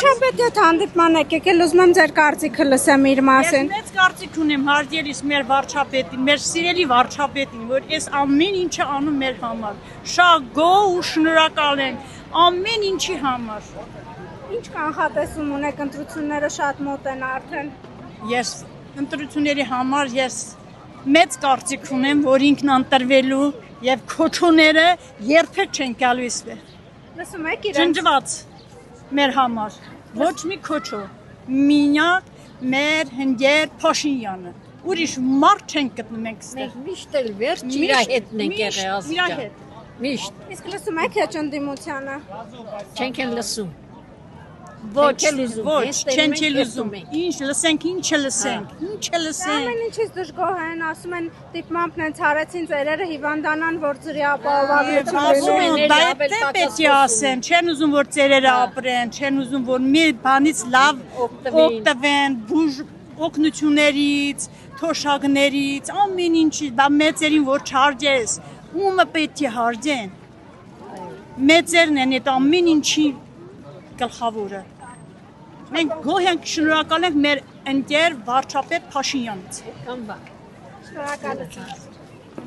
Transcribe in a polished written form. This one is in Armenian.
Վարչապետ եթե հանդիպման եք եկել, ուզում եմ ձեր կարծիքը լսեմ իր մասին։ Ես մեծ կարծիք ունեմ հարգելիս մեր վարչապետին, մեր սիրելի վարչապետին, որ այս ամեն ինչը անում մեր համար։ Շատ գոհ ու շնորհակալ ենք ամեն ինչի համար։ Ինչ կանխատեսում ունեք, ընտրությունները շատ մոտ են արդեն։ Ես ընտրությունների համար մեծ կարծիք ունեմ, որ ինքն ընտրվելու եւ քոչոները երբեք չեն գալու իսվեր։ Լսում եք իրենց։ Ջնջված մեր համար, ոչ մի քոչո, մինակ մեր հնգեր Փաշինյանը, ուրիշ մարդ չեն գտնում ենք ստեղ։ Մենք միշտ էլ վերջ իրա հետն ենք եղել ազգա։ Միշտ։ Իսկ լսում եք հեչ ընդդիմությանը։ Չենք էլ լսում։ Ոչ, չեն լսում։ Ինչ լսենք, ինչը լսենք։ Ամեն ինչից դժգոհ են, ասում են դիպմամն են ցարեցին ծերերը հիվանդանան, որ ծրի ապահովագրություն Դա պետք է ասեն, չեն ուզում որ ծերերը ապրեն, չեն ուզում որ մի բանից լավ օգտվեն, օգնություններից, թոշակներից, ամեն ինչի, դա մեծերին որ չհարգես, ումը պետք է հարգեն։ Մեծերն են այդ ամեն ինչի գլխավորը։ Մենք գոհ ենք, շնորհակալ ենք մեր ընկեր վարչապետ Փաշինյանից։ Շնորհակալություն։